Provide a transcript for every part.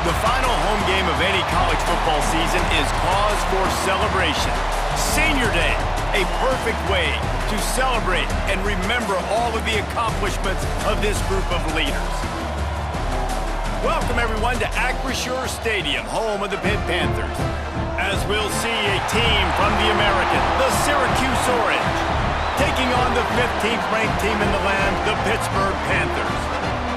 The final home game of any college football season is cause for celebration. Senior Day, a perfect way to celebrate and remember all of the accomplishments of this group of leaders. Welcome, everyone, to Acrisure Stadium, home of the Pitt Panthers, as we'll see a team from the American, the Syracuse Orange, taking on the 15th ranked team in the land, the Pittsburgh Panthers.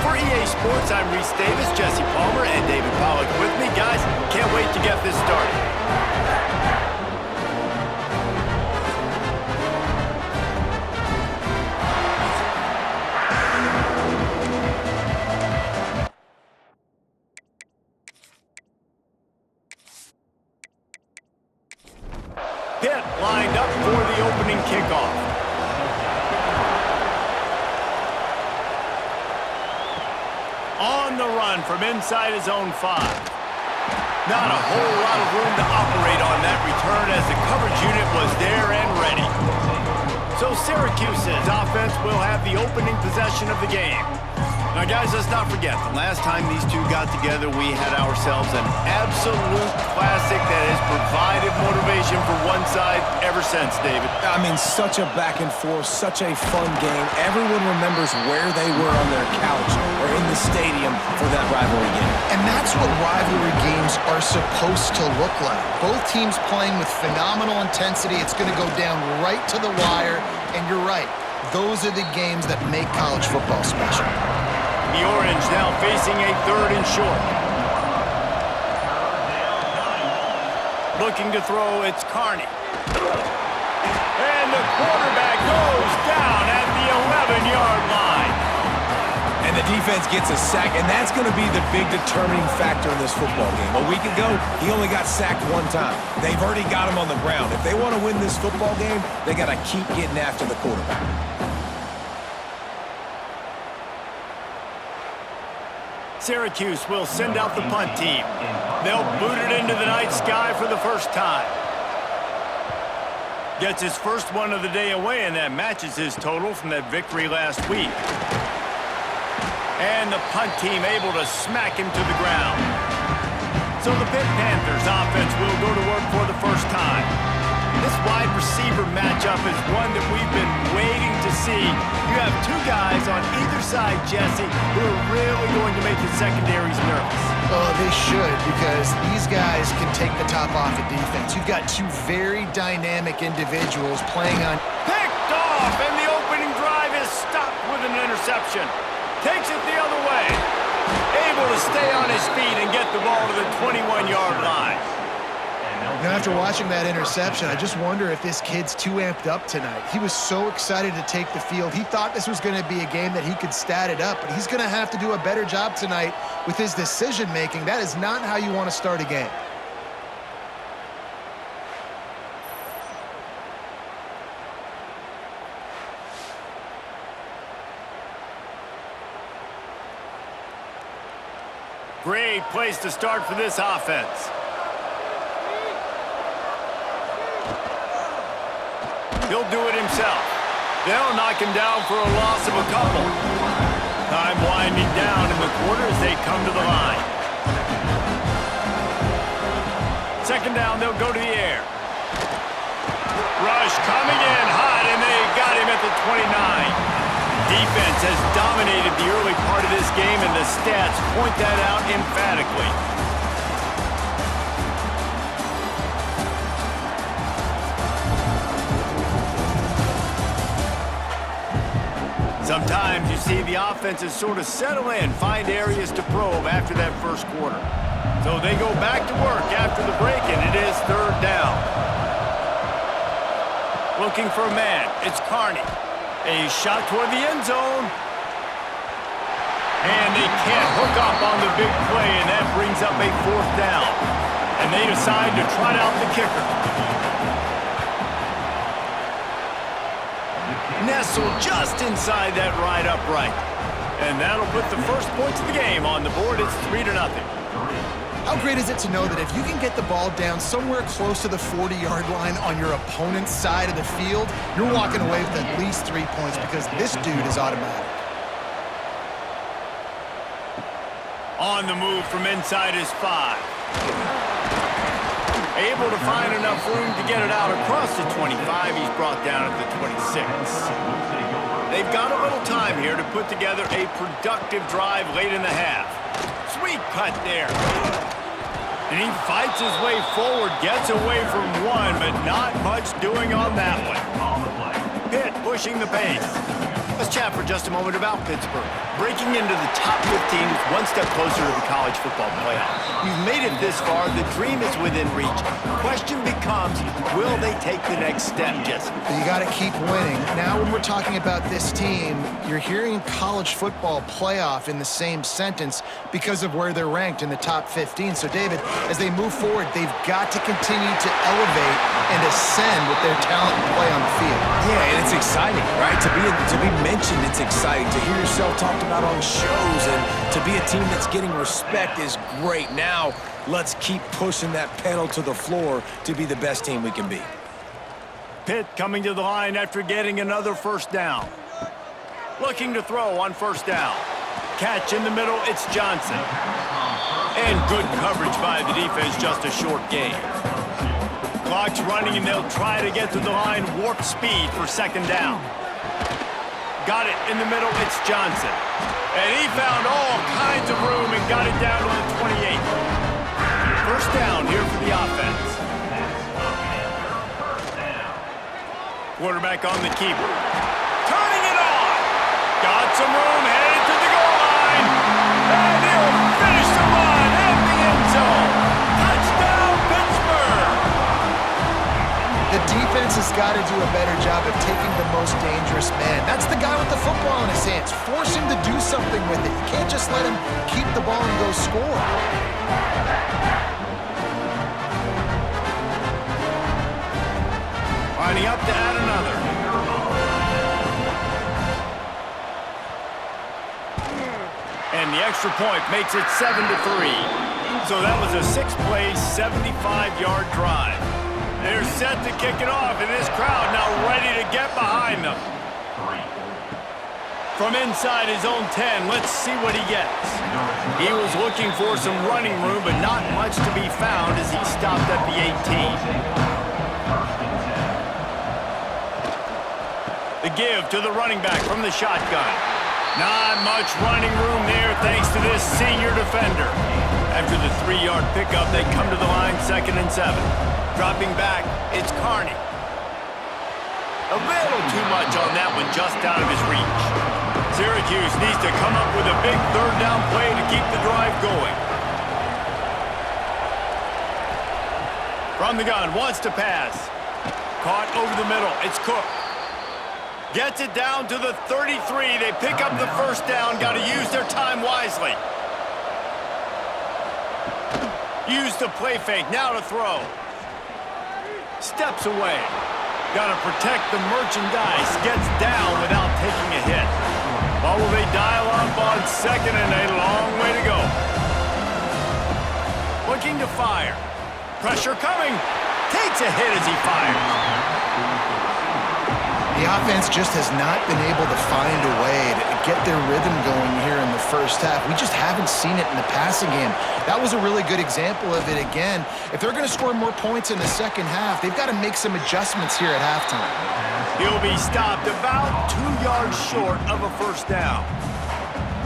For EA Sports, I'm Reese Davis, Jesse Palmer, and David Pollock with me. Guys, can't wait to get this started. Pitt lined up for the opening kickoff. On the run from inside his own 5. Not a whole lot of room to operate on that return as the coverage unit was there and ready. So Syracuse's offense will have the opening possession of the game. Now, guys, let's not forget, the last time these two got together, we had ourselves an absolute classic that has provided motivation for one side ever since, David. I mean, such a back and forth, such a fun game. Everyone remembers where they were on their couch or in the stadium for that rivalry game. And that's what rivalry games are supposed to look like. Both teams playing with phenomenal intensity. It's going to go down right to the wire. And you're right, those are the games that make college football special. The Orange now facing a 3rd and short. Looking to throw, it's Carney. And the quarterback goes down at the 11-yard line. And the defense gets a sack, and that's going to be the big determining factor in this football game. A week ago, he only got sacked 1 time. They've already got him on the ground. If they want to win this football game, they got to keep getting after the quarterback. Syracuse will send out the punt team. They'll boot it into the night sky for the first time. Gets his first one of the day away, and that matches his total from that victory last week. And the punt team able to smack him to the ground. So the Pitt Panthers offense will go to work for the first time. This wide receiver matchup is one that we've been waiting to see. You have 2 guys on either side, Jesse, who are really going to make the secondaries nervous. Oh, they should, because these guys can take the top off of defense. You've got 2 very dynamic individuals playing on... Picked off, and the opening drive is stopped with an interception. Takes it the other way. Able to stay on his feet and get the ball to the 21-yard line. Now, after watching that interception, I just wonder if this kid's too amped up tonight. He was so excited to take the field. He thought this was going to be a game that he could stat it up, but he's going to have to do a better job tonight with his decision-making. That is not how you want to start a game. Great place to start for this offense. He'll do it himself. They'll knock him down for a loss of a couple. Time winding down in the quarter as they come to the line. 2nd down, they'll go to the air. Rush coming in hot, and they got him at the 29. Defense has dominated the early part of this game, and the stats point that out emphatically. Sometimes you see the offenses sort of settle in, find areas to probe after that first quarter. So they go back to work after the break, and it is 3rd down. Looking for a man. It's Carney. A shot toward the end zone. And they can't hook up on the big play, and that brings up a 4th down. And they decide to trot out the kicker. Nestled just inside that right upright. And that'll put the first points of the game on the board. It's 3-0. How great is it to know that if you can get the ball down somewhere close to the 40-yard line on your opponent's side of the field, you're walking away with at least 3 points because this dude is automatic. On the move from inside his 5. Able to find enough room to get it out across the 25. He's brought down at the 26. They've got a little time here to put together a productive drive late in the half. Sweet cut there. And he fights his way forward, gets away from one, but not much doing on that one. Pitt pushing the pace. Let's chat for just a moment about Pittsburgh. Breaking into the top 15 is one step closer to the college football playoff. You've made it this far. The dream is within reach. Question becomes, will they take the next step, Jesse? You got to keep winning. Now when we're talking about this team, you're hearing college football playoff in the same sentence because of where they're ranked in the top 15. So, David, as they move forward, they've got to continue to elevate and ascend with their talent and play on the field. Yeah, and it's exciting, right? To be mentioned, it's exciting. To hear yourself talked about on shows and to be a team that's getting respect is great. Now, let's keep pushing that pedal to the floor to be the best team we can be. Pitt coming to the line after getting another first down. Looking to throw on first down. Catch in the middle, it's Johnson. And good coverage by the defense, just a short gain. Clock's running, and they'll try to get to the line, warp speed for second down. Got it in the middle, it's Johnson. And he found all kinds of room and got it down to the 28. First down here for the offense. Quarterback on the keeper. Turning it on. Got some room, headed to the goal line. And he'll finish the run in the end zone. Touchdown, Pittsburgh. The defense has got to do a better job of taking the most dangerous man. That's the guy with the football in his hands. Force him to do something with it. You can't just let him keep the ball and go score. Lining up to add another. And the extra point makes it 7-3. So that was a 6-play, 75-yard drive. They're set to kick it off, and this crowd now ready to get behind them. From inside his own 10, let's see what he gets. He was looking for some running room, but not much to be found as he stopped at the 18. The give to the running back from the shotgun. Not much running room there thanks to this senior defender. After the 3-yard pickup, they come to the line 2nd and 7. Dropping back, it's Carney. A little too much on that one, just out of his reach. Syracuse needs to come up with a big third down play to keep the drive going. From the gun, wants to pass. Caught over the middle, it's Cook. Gets it down to the 33. They pick up the first down, got to use their time wisely. Use the play fake, now to throw. Steps away. Got to protect the merchandise. Gets down without taking a hit. Or will they dial up on 2nd and a long way to go? Looking to fire. Pressure coming. Takes a hit as he fires. The offense just has not been able to find a way to get their rhythm going here in the first half. We just haven't seen it in the passing game. That was a really good example of it again. If they're going to score more points in the second half, they've got to make some adjustments here at halftime. He'll be stopped about 2 yards short of a first down.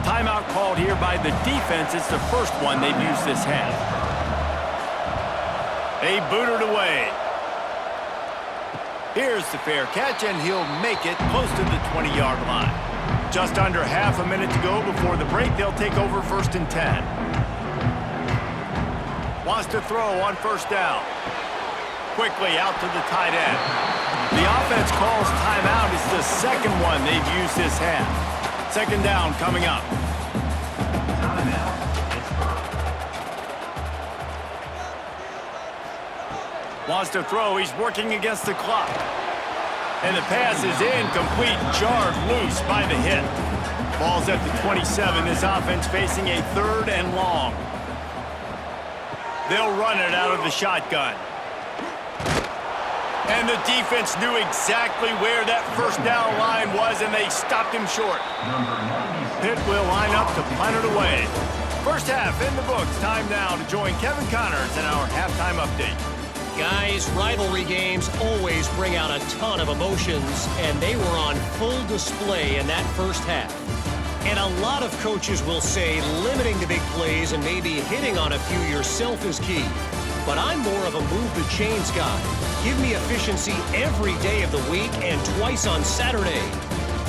Timeout called here by the defense. It's the first one they've used this half. They booted away. Here's the fair catch, and he'll make it close to the 20-yard line. Just under half a minute to go before the break. They'll take over 1st and 10. Wants to throw on first down. Quickly out to the tight end. The offense calls timeout. It's the second one they've used this half. 2nd down coming up. Wants to throw. He's working against the clock. And the pass is incomplete. Jarred loose by the hit. Ball's at the 27. This offense facing a 3rd and long. They'll run it out of the shotgun. And the defense knew exactly where that first down line was, and they stopped him short. Pitt will line up to punt it away. First half in the books. Time now to join Kevin Connors in our halftime update. Guys, rivalry games always bring out a ton of emotions, and they were on full display in that first half. And a lot of coaches will say limiting the big plays and maybe hitting on a few yourself is key. But I'm more of a move the chains guy. Give me efficiency every day of the week and twice on Saturday.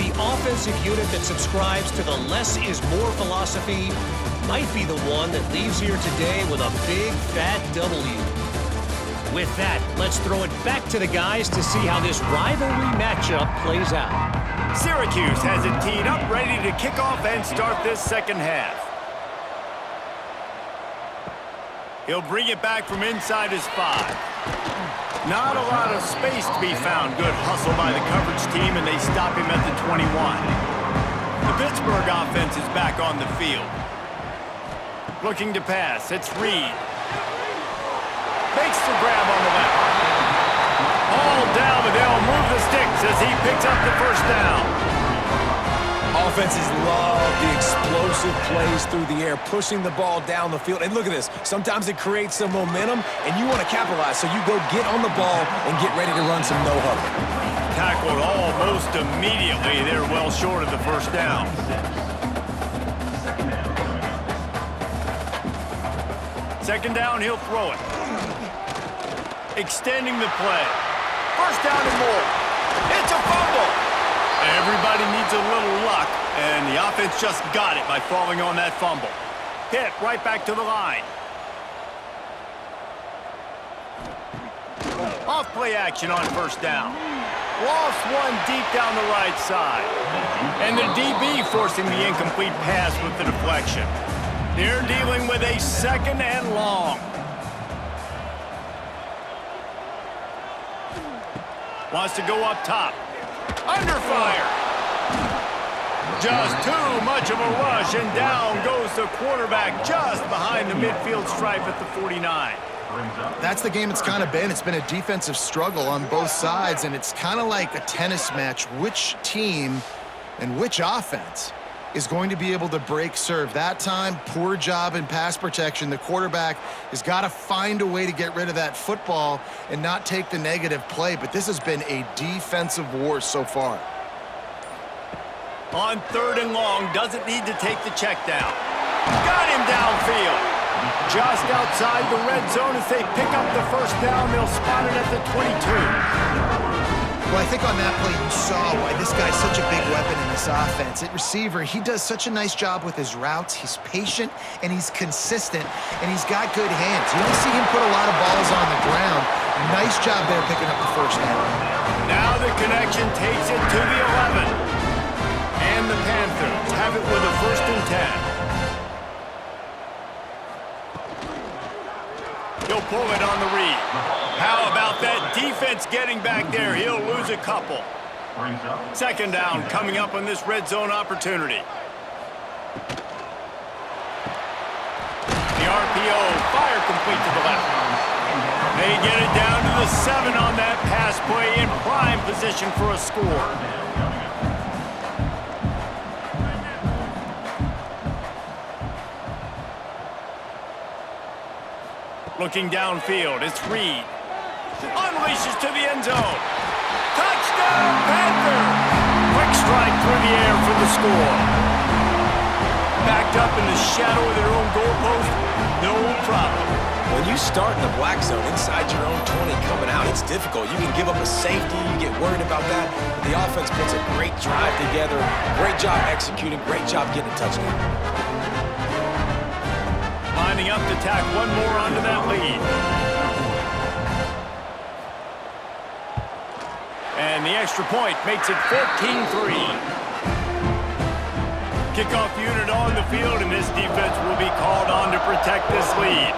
The offensive unit that subscribes to the less is more philosophy might be the one that leaves here today with a big fat W. With that, let's throw it back to the guys to see how this rivalry matchup plays out. Syracuse has it teed up, ready to kick off and start this second half. He'll bring it back from inside his 5. Not a lot of space to be found. Good hustle by the coverage team, and they stop him at the 21. The Pittsburgh offense is back on the field. Looking to pass. It's Reed. Makes the grab on the left. All down, but they'll move the sticks as he picks up the first down. Offenses love the explosive plays through the air, pushing the ball down the field. And look at this. Sometimes it creates some momentum, and you want to capitalize. So you go get on the ball and get ready to run some no-huddle. Tackled almost immediately. They're well short of the first down. Second down, he'll throw it. Extending the play. First down and more. It's a fumble. Everybody needs a little luck, and the offense just got it by falling on that fumble. Pitt right back to the line. Off play action on first down. Lost one deep down the right side. And the DB forcing the incomplete pass with the deflection. They're dealing with a second and long. Wants to go up top. Under fire. Just too much of a rush, and down goes the quarterback just behind the midfield stripe at the 49. That's the game it's kind of been. It's been a defensive struggle on both sides, and it's kind of like a tennis match. Which team and which offense is going to be able to break serve? That time, poor job in pass protection. The quarterback has got to find a way to get rid of that football and not take the negative play, but this has been a defensive war so far. On third and long, doesn't need to take the check down. Got him downfield. Just outside the red zone as they pick up the first down. They'll spot it at the 22. Well, I think on that play you saw why this guy's such a big weapon in this offense. At receiver, he does such a nice job with his routes. He's patient, and he's consistent, and he's got good hands. You don't see him put a lot of balls on the ground. Nice job there picking up the first down. Now the connection takes it to the 11. And the Panthers have it with a 1st and 10. He'll pull it on the read. How about that defense getting back there? He'll lose a couple. Second down coming up on this red zone opportunity. The RPO, fire complete to the left. They get it down to the 7 on that pass play, in prime position for a score. Looking downfield, it's Reed. Unleashes to the end zone. Touchdown, Panthers! Quick strike through the air for the score. Backed up in the shadow of their own goalpost, no problem. When you start in the black zone inside your own 20 coming out, it's difficult. You can give up a safety, you get worried about that. But the offense puts a great drive together. Great job executing, great job getting a touchdown. Lining up to tack one more onto that lead. And the extra point makes it 14-3. Kickoff unit on the field, and this defense will be called on to protect this lead.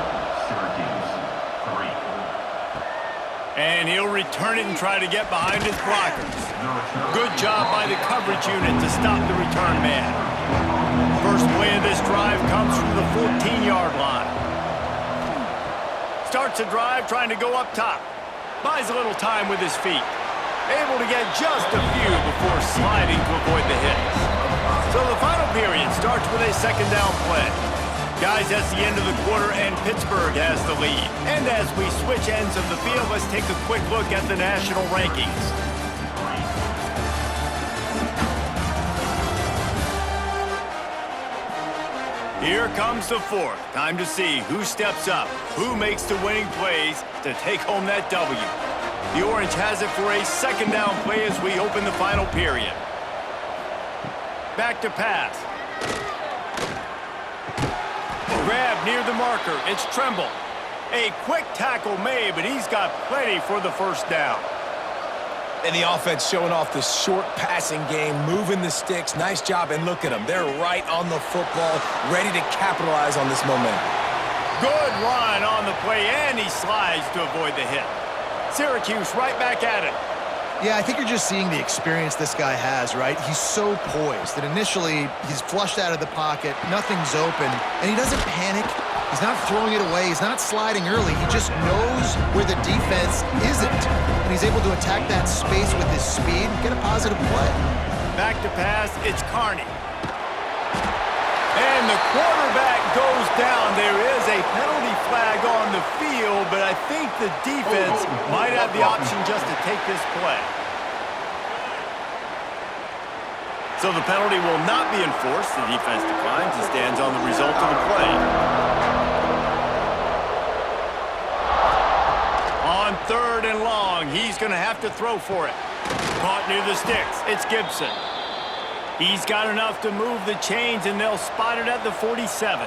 And he'll return it and try to get behind his blockers. Good job by the coverage unit to stop the return man. First play of this drive comes from the 14-yard line. Starts a drive trying to go up top. Buys a little time with his feet. Able to get just a few before sliding to avoid the hits. So the final period starts with a second down play. Guys, that's the end of the quarter, and Pittsburgh has the lead. And as we switch ends of the field, let's take a quick look at the national rankings. Here comes the fourth. Time to see who steps up, who makes the winning plays to take home that W. The Orange has it for a second down play as we open the final period. Back to pass. Grab near the marker. It's Tremble. A quick tackle made, but he's got plenty for the first down. And the offense showing off the short passing game, moving the sticks. Nice job, and look at them. They're right on the football, ready to capitalize on this momentum. Good run on the play, and he slides to avoid the hit. Syracuse right back at it. Yeah, I think you're just seeing the experience this guy has, right? He's so poised that initially he's flushed out of the pocket, nothing's open, and he doesn't panic. He's not throwing it away. He's not sliding early. He just knows where the defense isn't, and he's able to attack that space with his speed and get a positive play. Back to pass, it's Carney. And the quarterback goes down. There is a penalty flag on the field, but I think the defense might have the option just to take this play. So the penalty will not be enforced. The defense declines and stands on the result of the play. On 3rd and long, he's going to have to throw for it. Caught near the sticks. It's Gibson. He's got enough to move the chains, and they'll spot it at the 47.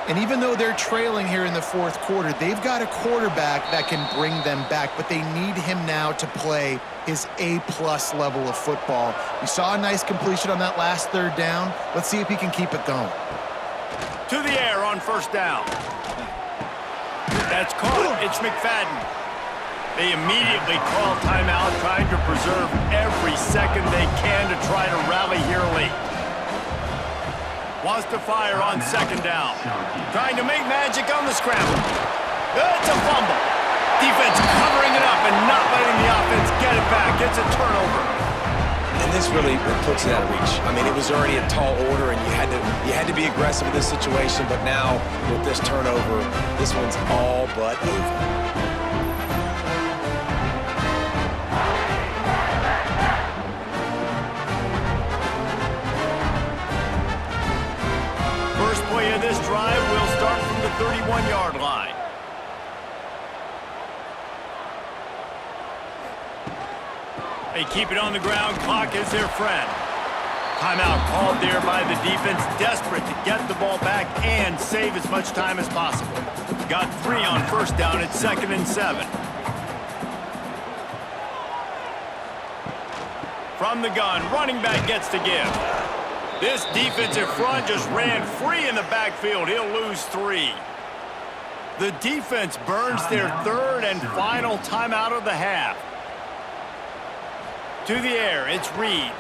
And even though they're trailing here in the fourth quarter, they've got a quarterback that can bring them back, but they need him now to play his A-plus level of football. We saw a nice completion on that last 3rd down. Let's see if he can keep it going. To the air on 1st down. That's caught. It's McFadden. They immediately call timeout, trying to preserve every second they can to try to rally here late. Wants to fire on 2nd down. Trying to make magic on the scramble. It's a fumble. Defense covering it up and not letting the offense get it back. It's a turnover. And this really puts it out of reach. I mean, it was already a tall order, and you had to be aggressive in this situation. But now, with this turnover, this one's all but over. First play of this drive will start from the 31-yard line. They keep it on the ground. Clock is their friend. Timeout called there by the defense, desperate to get the ball back and save as much time as possible. Got 3 on 1st down. It's 2nd and 7. From the gun, running back gets to give. This defensive front just ran free in the backfield. He'll lose 3. The defense burns their 3rd and final timeout of the half. To the air, it's Reed.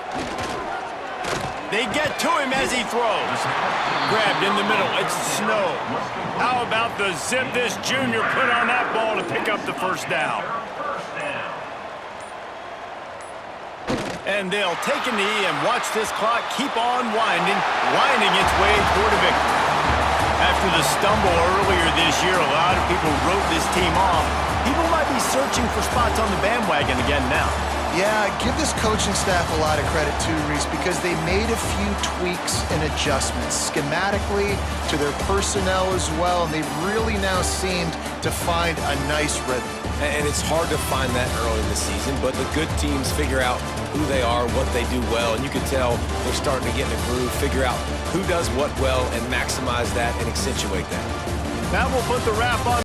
They get to him as he throws. Grabbed in the middle, it's Snow. How about the zip this junior put on that ball to pick up the 1st down? And they'll take a knee and watch this clock keep on winding its way toward a victory. After the stumble earlier this year, a lot of people wrote this team off. People might be searching for spots on the bandwagon again now. Yeah, give this coaching staff a lot of credit too, Reese, because they made a few tweaks and adjustments schematically to their personnel as well, and they've really now seemed to find a nice rhythm. And it's hard to find that early in the season, but the good teams figure out who they are, what they do well, and you can tell they're starting to get in a groove, figure out who does what well, and maximize that and accentuate that. That will put the wrap on